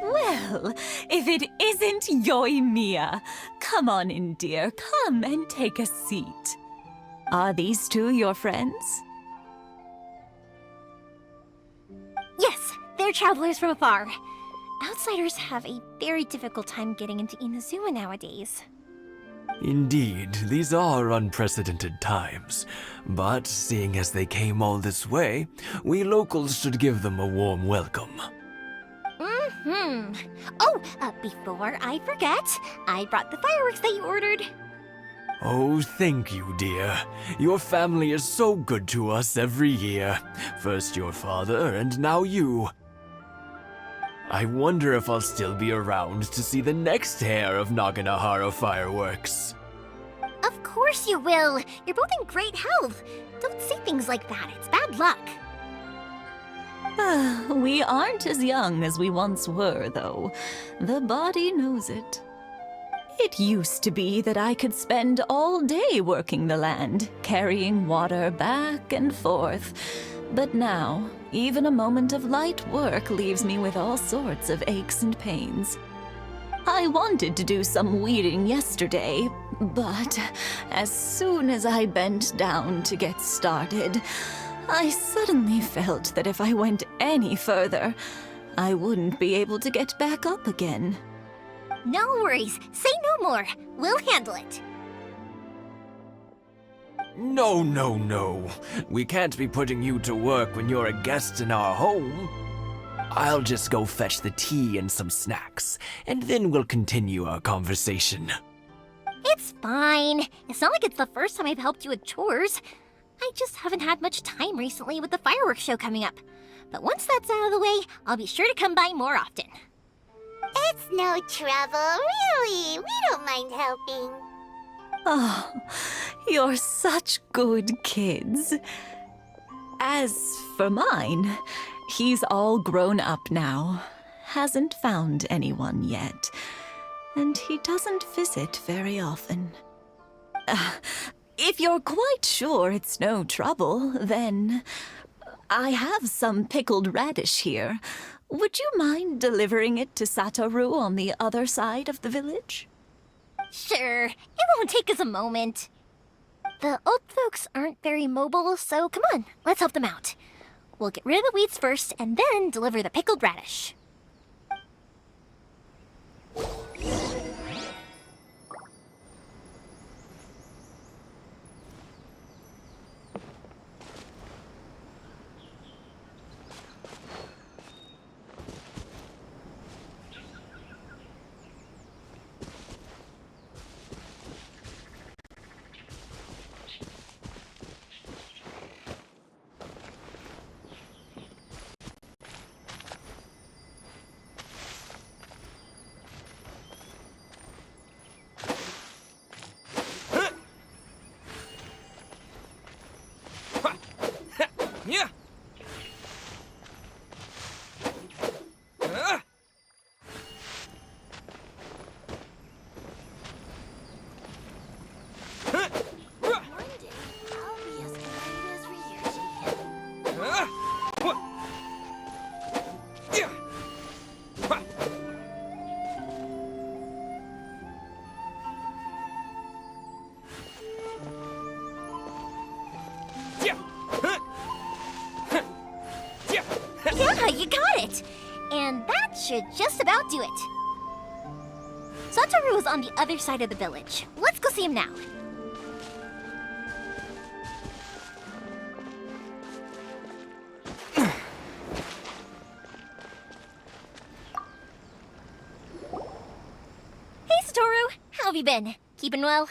Well, if it isn't Yoimiya. Come on in, dear. Come and take a seat. Are these two your friends? Yes, they're travelers from afar. Outsiders have a very difficult time getting into Inazuma nowadays. Indeed, these are unprecedented times. But seeing as they came all this way, we locals should give them a warm welcome. Oh, before I forget, I brought the fireworks that you ordered. Oh, thank you, dear. Your family is so good to us every year. First your father, and now you. I wonder if I'll still be around to see the next heir of Naganohara Fireworks. Of course you will. You're both in great health. Don't say things like that. It's bad luck. We aren't as young as we once were, though. The body knows it. It used to be that I could spend all day working the land, carrying water back and forth. But now, even a moment of light work leaves me with all sorts of aches and pains. I wanted to do some weeding yesterday, but as soon as I bent down to get started, I suddenly felt that if I went any further, I wouldn't be able to get back up again. No worries. Say no more. We'll handle it. No, no, no. We can't be putting you to work when you're a guest in our home. I'll just go fetch the tea and some snacks, and then we'll continue our conversation. It's fine. It's not like it's the first time I've helped you with chores. I just haven't had much time recently with the fireworks show coming up. But once that's out of the way, I'll be sure to come by more often. It's no trouble, really. We don't mind helping. Oh, you're such good kids. As for mine, he's all grown up now. Hasn't found anyone yet. And he doesn't visit very often. If you're quite sure it's no trouble, then I have some pickled radish here. Would you mind delivering it to Satoru on the other side of the village? Sure, it won't take us a moment. The old folks aren't very mobile, so come on, let's help them out. We'll get rid of the weeds first, and then deliver the pickled radish. Yeah. Yeah, you got it! And that should just about do it. Satoru is on the other side of the village. Let's go see him now. Hey, Satoru! How have you been? Keeping well?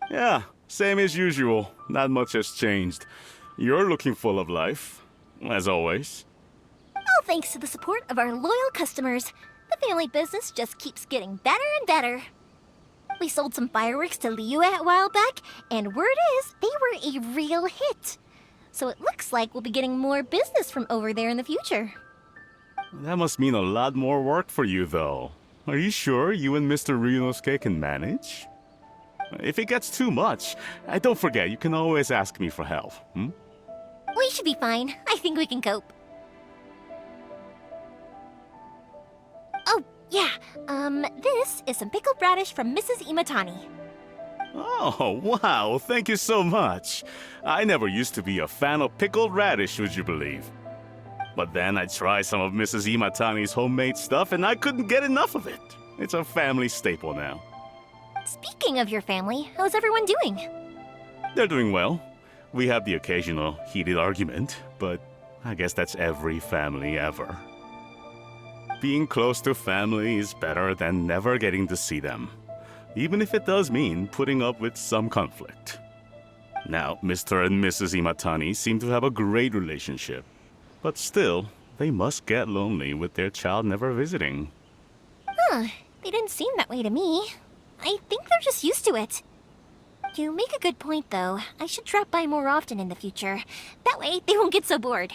Yeah, same as usual. Not much has changed. You're looking full of life, as always. All thanks to the support of our loyal customers, the family business just keeps getting better and better. We sold some fireworks to Liyue a while back, and word is they were a real hit. so it looks like we'll be getting more business from over there in the future. That must mean a lot more work for you, though. Are you sure you and Mr. Ryunosuke can manage? If it gets too much, don't forget, you can always ask me for help, hmm? We should be fine. I think we can cope. Oh, yeah. This is some pickled radish from Mrs. Imatani. Oh, wow, thank you so much. I never used to be a fan of pickled radish, would you believe? But then I tried some of Mrs. Imatani's homemade stuff and I couldn't get enough of it. It's a family staple now. Speaking of your family, how's everyone doing? They're doing well. We have the occasional heated argument, but I guess that's every family ever. Being close to family is better than never getting to see them, even if it does mean putting up with some conflict. Now, Mr. and Mrs. Imatani seem to have a great relationship, but still, they must get lonely with their child never visiting. Huh, they didn't seem that way to me. I think they're just used to it. You make a good point, though. I should drop by more often in the future. That way, they won't get so bored.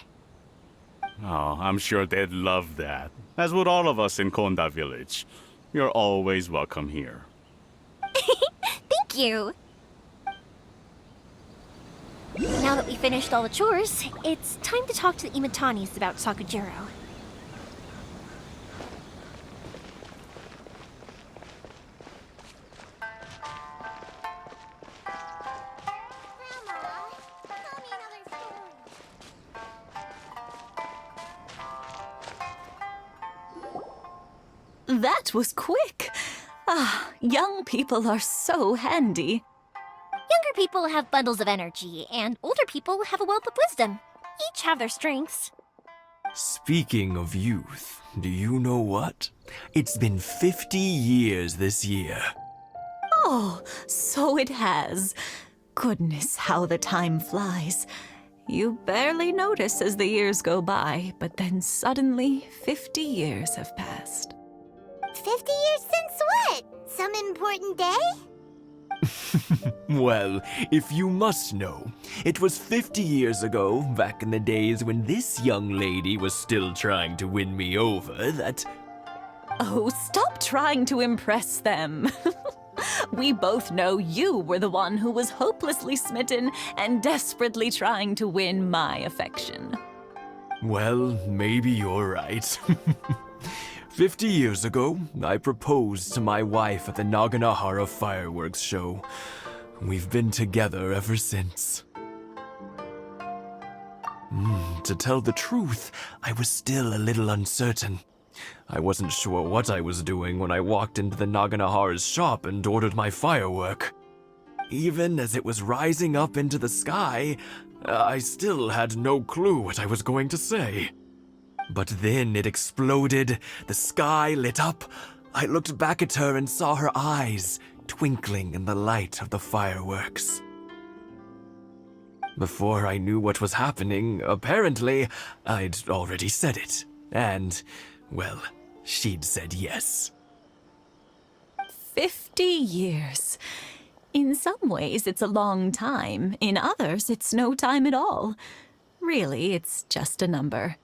Oh, I'm sure they'd love that, as would all of us in Konda Village. You're always welcome here. Thank you! Now that we finished all the chores, it's time to talk to the Imatanis about Sakujirou. Grandma, tell me another story. That was quick. Ah, young people are so handy. Younger people have bundles of energy, and older people have a wealth of wisdom. Each have their strengths. Speaking of youth, do you know what? It's been 50 years this year. Oh, so it has. Goodness, how the time flies. You barely notice as the years go by, but then suddenly 50 years have passed. 50 years since what? Some important day? Well, if you must know, it was 50 years ago, back in the days when this young lady was still trying to win me over, that... Oh, stop trying to impress them. We both know you were the one who was hopelessly smitten and desperately trying to win my affection. Well, maybe you're right. 50 years ago, I proposed to my wife at the Naganohara Fireworks show. We've been together ever since. To tell the truth, I was still a little uncertain. I wasn't sure what I was doing when I walked into the Naganohara's shop and ordered my firework. Even as it was rising up into the sky, I still had no clue what I was going to say. But then it exploded, the sky lit up. I looked back at her and saw her eyes twinkling in the light of the fireworks. Before I knew what was happening, apparently, I'd already said it. And, well, she'd said yes. 50 years. In some ways, it's a long time. In others, it's no time at all. Really, it's just a number.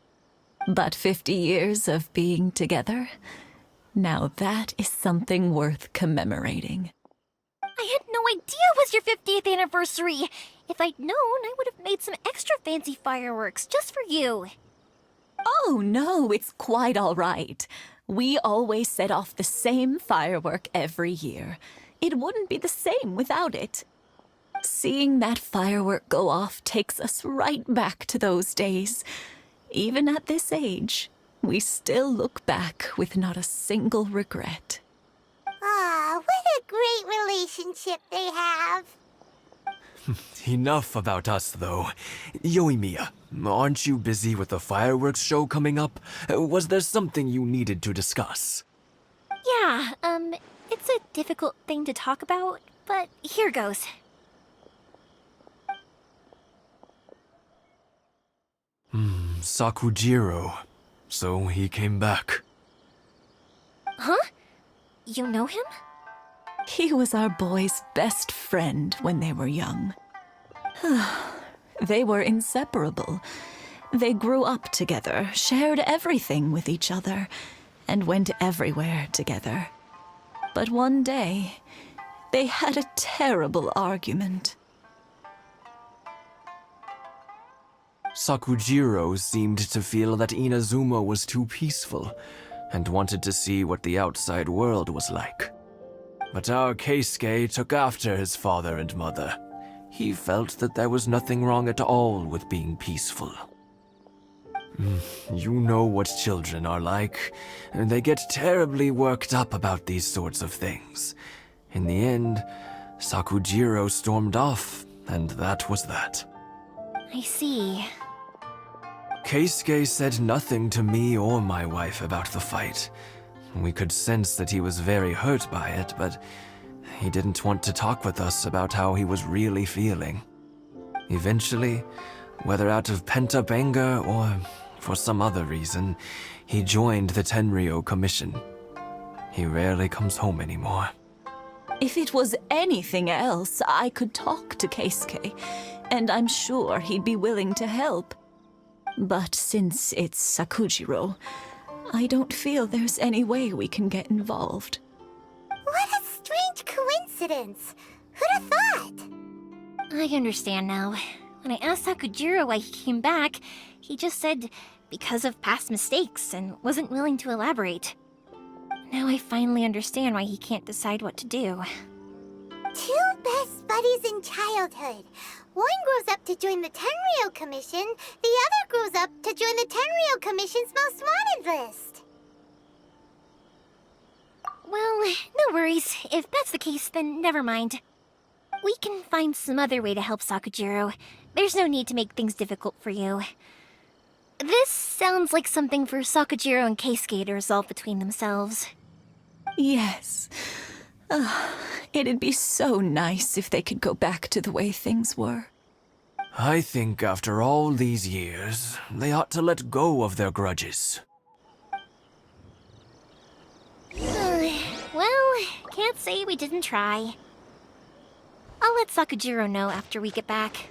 But 50 years of being together, now that is something worth commemorating. I had no idea it was your 50th anniversary. If I'd known, I would have made some extra fancy fireworks just for you. Oh, no, it's quite all right. We always set off the same firework every year. It wouldn't be the same without it. Seeing that firework go off takes us right back to those days. Even at this age, we still look back with not a single regret. Ah, what a great relationship they have. Enough about us, though. Yoimiya, aren't you busy with the fireworks show coming up? Was there something you needed to discuss? Yeah, it's a difficult thing to talk about, but here goes. Sakujirou. So he came back. Huh? You know him? He was our boy's best friend when they were young. They were inseparable. They grew up together, shared everything with each other, and went everywhere together. But one day, they had a terrible argument. Sakujirou seemed to feel that Inazuma was too peaceful and wanted to see what the outside world was like. But our Keisuke took after his father and mother. He felt that there was nothing wrong at all with being peaceful. You know what children are like. They get terribly worked up about these sorts of things. In the end, Sakujirou stormed off, and that was that. I see. Keisuke said nothing to me or my wife about the fight. We could sense that he was very hurt by it, but he didn't want to talk with us about how he was really feeling. Eventually, whether out of pent-up anger or for some other reason, he joined the Tenryou Commission. He rarely comes home anymore. If it was anything else, I could talk to Keisuke, and I'm sure he'd be willing to help. But since it's Sakujirou, I don't feel there's any way we can get involved. What a strange coincidence. Who'd have thought? I understand now. When I asked Sakujirou why he came back, he just said because of past mistakes and wasn't willing to elaborate. Now I finally understand why he can't decide what to do. Two best buddies in childhood. One grows up to join the Tenryou Commission, the other grows up to join the Tenryou Commission's most wanted list. Well, no worries. If that's the case, then never mind. We can find some other way to help Sakujirou. There's no need to make things difficult for you. This sounds like something for Sakujirou and Keisuke to resolve between themselves. Yes. It'd be so nice if they could go back to the way things were. I think after all these years, they ought to let go of their grudges. Well, can't say we didn't try. I'll let Sakujirou know after we get back.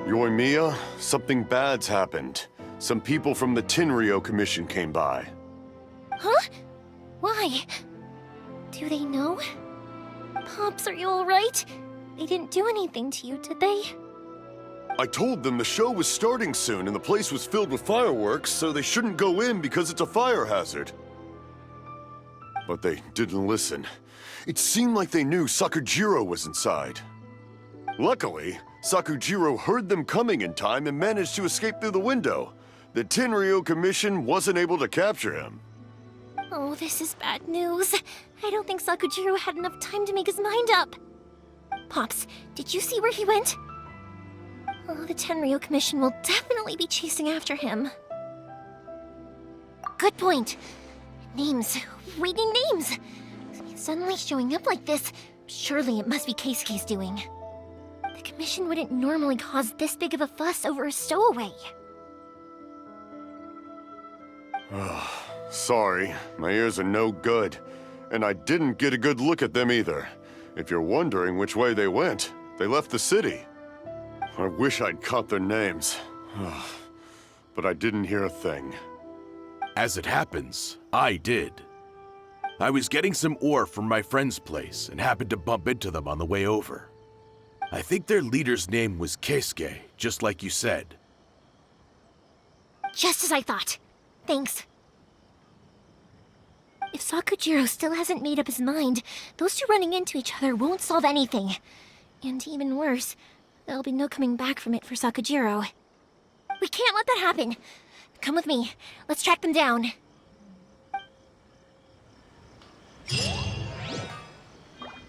Yoimiya, something bad's happened. Some people from the Tenryou Commission came by. Huh? Why? Do they know? Pops, are you alright? They didn't do anything to you, did they? I told them the show was starting soon and the place was filled with fireworks, so they shouldn't go in because it's a fire hazard. But they didn't listen. It seemed like they knew Sakujirou was inside. Luckily, Sakujirou heard them coming in time and managed to escape through the window. The Tenryou Commission wasn't able to capture him. Oh, this is bad news. I don't think Sakujirou had enough time to make his mind up. Pops, did you see where he went? Oh, the Tenryou Commission will definitely be chasing after him. Good point. Names. Reading names. Suddenly showing up like this, surely it must be Keisuke's doing. The Commission wouldn't normally cause this big of a fuss over a stowaway. Sorry, my ears are no good. And I didn't get a good look at them either. If you're wondering which way they went, they left the city. I wish I'd caught their names. But I didn't hear a thing. As it happens, I did. I was getting some ore from my friend's place and happened to bump into them on the way over. I think their leader's name was Keisuke, just like you said. Just as I thought. Thanks. If Sakujirou still hasn't made up his mind, those two running into each other won't solve anything. And even worse, there'll be no coming back from it for Sakujirou. We can't let that happen. Come with me. Let's track them down.